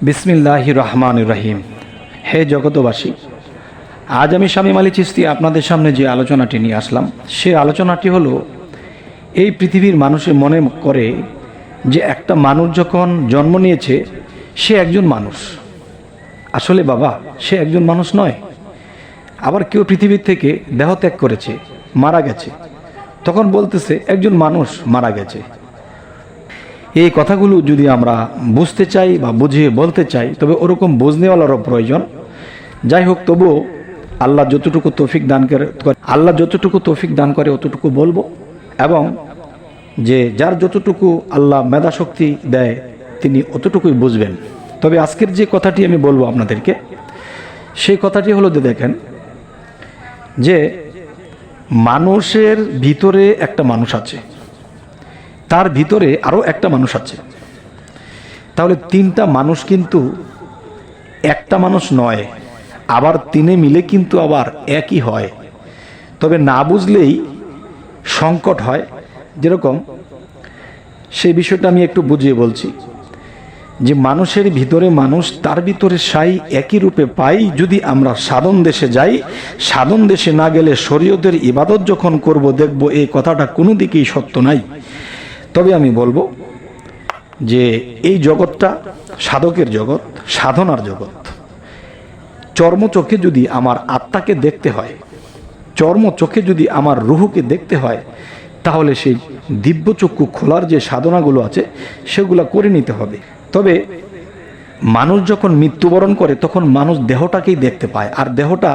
বিসমিল্লাহির রহমানির রহিম। হে জগতবাসী, আজ আমি শামীম আলী চিশতি আপনাদের সামনে যে আলোচনাটি নিয়ে আসলাম, সে আলোচনাটি হলো এই পৃথিবীর মানুষের মনে করে যে একটা মানুষ যখন জন্ম নিয়েছে সে একজন মানুষ। আসলে বাবা, সে একজন মানুষ নয়। আবার কেউ পৃথিবীর থেকে দেহত্যাগ করেছে, মারা গেছে, তখন বলতেছে একজন মানুষ মারা গেছে। এই কথাগুলো যদি আমরা বুঝতে চাই বা বুঝিয়ে বলতে চাই, তবে ওরকম বুঝনেওয়ালারও প্রয়োজন। যাই হোক, তবুও আল্লাহ যতটুকু তৌফিক দান করে অতটুকু বলবো, এবং যে যার যতটুকু আল্লাহ মেধা শক্তি দেয় তিনি অতটুকুই বুঝবেন। তবে আজকের যে কথাটি আমি বলবো আপনাদেরকে, সেই কথাটি হলো যে দেখেন, যে মানুষের ভিতরে একটা মানুষ আছে, তার ভিতরে আরও একটা মানুষ আছে। তাহলে তিনটা মানুষ কিন্তু একটা মানুষ নয়, আবার তিনে মিলে কিন্তু আবার একই হয়। তবে না বুঝলেই সংকট হয়। যেরকম সেই বিষয়টা আমি একটু বুঝিয়ে বলছি, যে মানুষের ভিতরে মানুষ, তার ভিতরে সাই একই রূপে পাই। যদি আমরা সাধন দেশে যাই, সাধন দেশে না গেলে শরীয়তের ইবাদত যখন করব, দেখব এই কথাটা কোনো দিকেই সত্য নাই। তবে আমি বলবো যে এই জগৎটা সাধকের জগৎ, সাধনার জগৎ। চর্মচোখে যদি আমার আত্মাকে দেখতে হয়, চর্মচোখে যদি আমার রুহুকে দেখতে হয়, তাহলে সেই দিব্যচক্ষু খোলার যে সাধনাগুলো আছে সেগুলো করে নিতে হবে। তবে মানুষ যখন মৃত্যুবরণ করে তখন মানুষ দেহটাকেই দেখতে পায়, আর দেহটা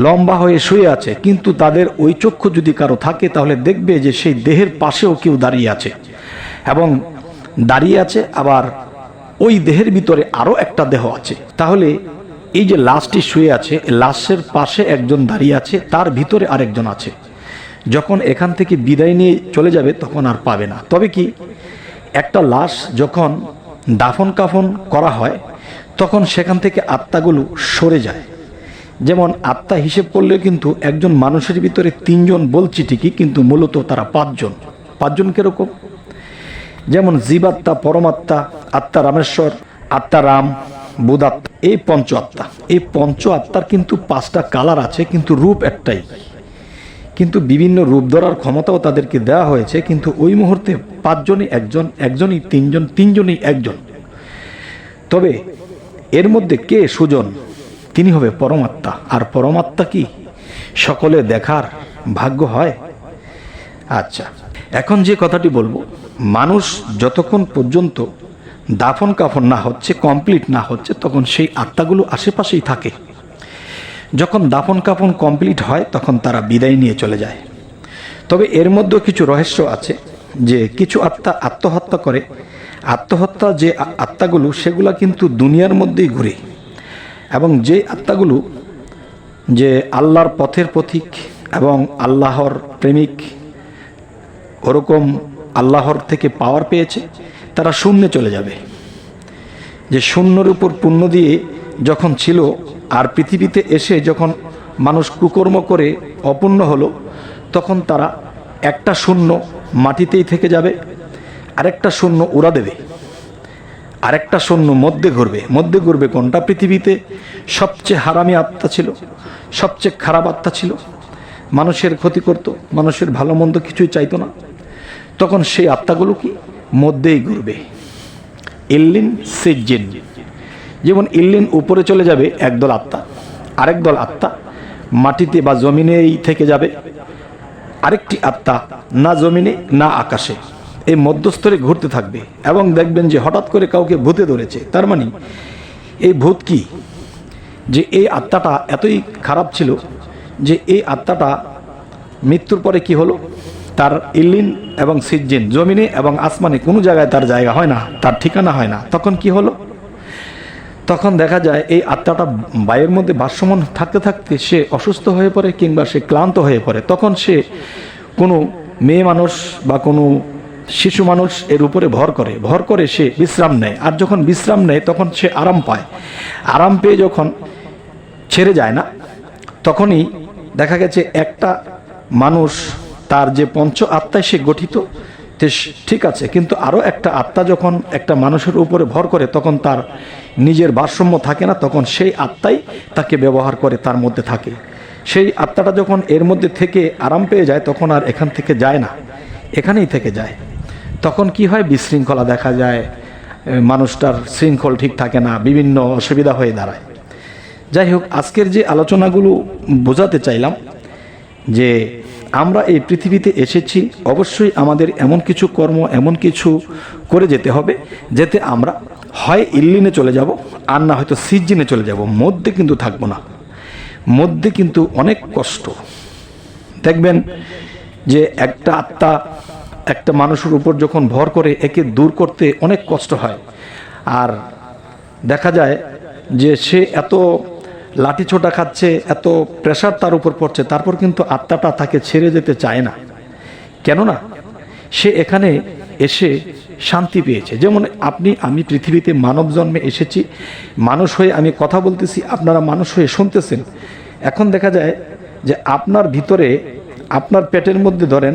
লম্বা হয়ে শুয়ে আছে। কিন্তু তাদের ওই চক্ষু যদি কারো থাকে, তাহলে দেখবে যে সেই দেহের পাশেও কেউ দাঁড়িয়ে আছে, এবং দাঁড়িয়ে আছে আবার ওই দেহের ভিতরে আরও একটা দেহ আছে। তাহলে এই যে লাশটি শুয়ে আছে, লাশের পাশে একজন দাঁড়িয়ে আছে, তার ভিতরে আরেকজন আছে। যখন এখান থেকে বিদায় নিয়ে চলে যাবে তখন আর পাবে না। তবে কি, একটা লাশ যখন দাফন কাফন করা হয় তখন সেখান থেকে আত্মাগুলো সরে যায়। যেমন আত্মা হিসেব করলে কিন্তু একজন মানুষের ভিতরে তিনজন বলছি ঠিকই, কিন্তু মূলত তারা পাঁচজন। পাঁচজন কিরকম? যেমন জীবাত্মা, পরমাত্মা, আত্মা রামেশ্বর, আত্মা রাম, বুধাত্মা, এই পঞ্চ আত্মা। এই পঞ্চ আত্মার কিন্তু পাঁচটা কালার আছে, কিন্তু রূপ একটাই। কিন্তু বিভিন্ন রূপ ধরার ক্ষমতাও তাদেরকে দেওয়া হয়েছে, কিন্তু ওই মুহূর্তে পাঁচজনই একজন, একজনই তিনজন, তিনজনই একজন। তবে এর মধ্যে কে সুজন? তিনি হবে পরমাত্মা। আর পরমাত্মা কি সকলে দেখার ভাগ্য হয়? আচ্ছা, এখন যে কথাটি বলবো, মানুষ যতক্ষণ পর্যন্ত দাফন কাফন না হচ্ছে, কমপ্লিট না হচ্ছে, তখন সেই আত্মাগুলো আশেপাশেই থাকে। যখন দাফন কাফন কমপ্লিট হয় তখন তারা বিদায় নিয়ে চলে যায়। তবে এর মধ্যে কিছু রহস্য আছে, যে কিছু আত্মা আত্মহত্যা করে। আত্মহত্যা যে আত্মাগুলো, সেগুলো কিন্তু দুনিয়ার মধ্যেই ঘুরে, এবং যে আত্মাগুলো যে আল্লাহর পথের পথিক এবং আল্লাহর প্রেমিক, ওরকম আল্লাহর থেকে পাওয়ার পেয়েছে, তারা শূন্যে চলে যাবে। যে শূন্যর উপর পুণ্য দিয়ে যখন ছিল, আর পৃথিবীতে এসে যখন মানুষ কুকর্ম করে অপূর্ণ হলো, তখন তারা একটা শূন্য মাটিতেই থেকে যাবে, আরেকটা শূন্য উড়া দেবে, আরেকটা শূন্য মধ্যে ঘুরবে। মধ্যে ঘুরবে কোনটা? পৃথিবীতে সবচেয়ে হারামি আত্মা ছিল, সবচেয়ে খারাপ আত্মা ছিল, মানুষের ক্ষতি করত, মানুষের ভালো মন্দ কিছুই চাইতো না। তখন সেই আত্মাগুলো কি মধ্যেই ঘুরবে, ইল্লিন সিজ্জিন। যেমন ইল্লিন উপরে চলে যাবে একদল আত্মা, আরেক দল আত্মা মাটিতে বা জমিনেই থেকে যাবে, আরেকটি আত্মা না জমিনে না আকাশে, এই মধ্যস্তরে ঘুরতে থাকবে। এবং দেখবেন যে হঠাৎ করে কাউকে ভূতে ধরেছে। তার মানে এই ভূত কি, যে এই আত্মাটা এতই খারাপ ছিল যে এই আত্মাটা মৃত্যুর পরে কি হলো, তার ইল্লিন এবং সিজ্জিন, জমিনে এবং আসমানে কোনো জায়গায় তার জায়গা হয় না, তার ঠিকানা হয় না। তখন কি হলো? তখন দেখা যায় এই আত্মাটা বায়ুর মধ্যে ভাসমান থাকতে থাকতে সে অসুস্থ হয়ে পড়ে, কিংবা সে ক্লান্ত হয়ে পড়ে। তখন সে কোনো মেয়ে মানুষ বা কোনো শিশু মানুষ এর উপরে ভর করে সে বিশ্রাম নেয়। আর যখন বিশ্রাম নেয় তখন সে আরাম পায়। আরাম পেয়ে যখন ছেড়ে যায় না, তখনই দেখা গেছে একটা মানুষ, তার যে পঞ্চ আত্মায় সে গঠিত, ঠিক আছে, কিন্তু আরও একটা আত্মা যখন একটা মানুষের উপরে ভর করে, তখন তার নিজের ভারসাম্য থাকে না, তখন সেই আত্মাই তাকে ব্যবহার করে, তার মধ্যে থাকে। সেই আত্মাটা যখন এর মধ্যে থেকে আরাম পেয়ে যায়, তখন আর এখান থেকে যায় না, এখানেই থেকে যায়। তখন কি হয়, বিশৃঙ্খলা দেখা যায়, মানুষটার শৃঙ্খল ঠিক থাকে না, বিভিন্ন অসুবিধা হয়ে দাঁড়ায়। যাই হোক, আজকের যে আলোচনাগুলো বোঝাতে চাইলাম যে আমরা এই পৃথিবীতে এসেছি, অবশ্যই আমাদের এমন কিছু কর্ম, এমন কিছু করে যেতে হবে যাতে আমরা হয় ইল্লিনে চলে যাব, আর না হয়তো সিজ্জিনে চলে যাব, মধ্যে কিন্তু থাকবো না। মধ্যে কিন্তু অনেক কষ্ট। দেখবেন যে একটা আত্মা একটা মানুষের উপর যখন ভর করে, একে দূর করতে অনেক কষ্ট হয়। আর দেখা যায় যে সে এত লাঠি ছোটা খাচ্ছে, এত প্রেশার তার উপর পড়ছে, তারপর কিন্তু আত্মাটা তাকে ছেড়ে যেতে চায় না। কেননা সে এখানে এসে শান্তি পেয়েছে। যেমন আমি পৃথিবীতে মানব জন্মে এসেছি, মানুষ হয়ে আমি কথা বলতেছি, আপনারা মানুষ হয়ে শুনতেছেন। এখন দেখা যায় যে আপনার ভিতরে, আপনার পেটের মধ্যে ধরেন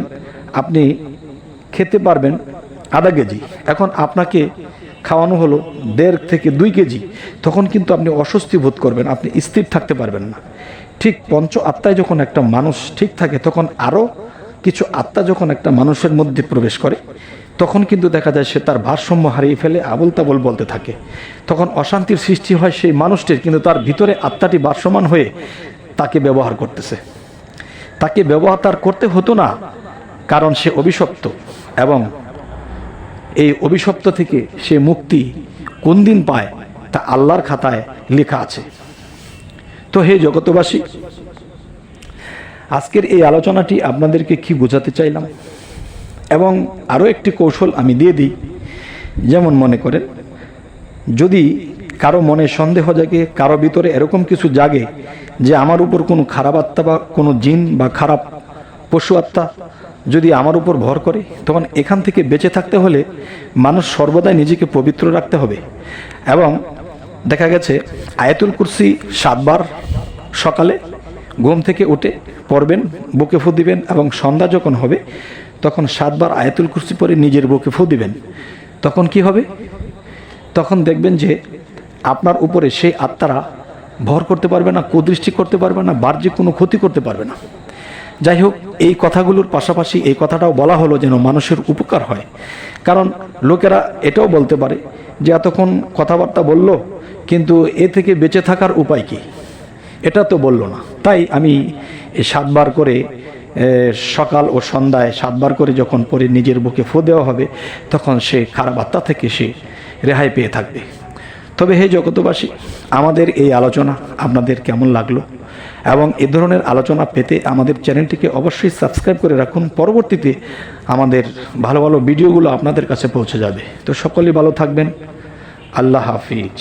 আপনি খেতে পারবেন আধা কেজি, এখন আপনাকে খাওয়ানো হলো 1.5 থেকে 2 কেজি, তখন কিন্তু আপনি অস্বস্তি বোধ করবেন, আপনি স্থির থাকতে পারবেন না। ঠিক পঞ্চ আত্মায় যখন একটা মানুষ ঠিক থাকে, তখন আরও কিছু আত্মা যখন একটা মানুষের মধ্যে প্রবেশ করে, তখন কিন্তু দেখা যায় সে তার ভারসাম্য হারিয়ে ফেলে, আবল তাবল বলতে থাকে। তখন অশান্তির সৃষ্টি হয় সেই মানুষটির, কিন্তু তার ভিতরে আত্মাটি ভারসমান হয়ে তাকে ব্যবহার করতেছে। তাকে ব্যবহার তার করতে হতো না, কারণ সে অভিশপ্ত, এবং এই অভিশপ্ত থেকে সে মুক্তি কোন দিন পায় তা আল্লাহর খাতায় লেখা আছে। তো হে জগতবাসী, আজকের এই আলোচনাটি আপনাদেরকে কি বোঝাতে চাইলাম, এবং আরও একটি কৌশল আমি দিয়ে দিই। যেমন মনে করেন, যদি কারো মনে সন্দেহ জাগে, কারো ভিতরে এরকম কিছু জাগে যে আমার উপর কোনো খারাপ আত্মা বা কোনো জিন বা খারাপ পশু আত্মা যদি আমার উপর ভর করে, তখন এখান থেকে বেঁচে থাকতে হলে মানুষ সর্বদাই নিজেকে পবিত্র রাখতে হবে। এবং দেখা গেছে আয়াতুল কুরসি 7 বার সকালে ঘুম থেকে উঠে পড়বেন, বুকে ফু দিবেন, এবং সন্ধ্যা যখন হবে তখন 7 বার আয়াতুল কুরসি পরে নিজের বুকে ফু দিবেন। তখন কি হবে? তখন দেখবেন যে আপনার উপরে সেই আত্মারা ভর করতে পারবে না, কুদৃষ্টি করতে পারবে না, বাহ্যিক কোনো ক্ষতি করতে পারবে না। যাই হোক, এই কথাগুলোর পাশাপাশি এই কথাটাও বলা হলো যেন মানুষের উপকার হয়। কারণ লোকেরা এটাও বলতে পারে যে এতক্ষণ কথাবার্তা বলল, কিন্তু এ থেকে বেঁচে থাকার উপায় কি, এটা তো বলল না। তাই আমি 7 বার করে সকাল ও সন্ধ্যায় 7 বার করে যখন পরে নিজের বুকে ফু দেওয়া হবে, তখন সে খারাপ আত্মা থেকে সে রেহাই পেয়ে থাকবে। তবে হে জগতবাসী, আমাদের এই আলোচনা আপনাদের কেমন লাগলো, এবং এ ধরনের আলোচনা পেতে আমাদের চ্যানেলটিকে অবশ্যই সাবস্ক্রাইব করে রাখুন। পরবর্তীতে আমাদের ভালো ভালো ভিডিওগুলো আপনাদের কাছে পৌঁছে যাবে। তো সকলেই ভালো থাকবেন। আল্লাহ হাফিজ।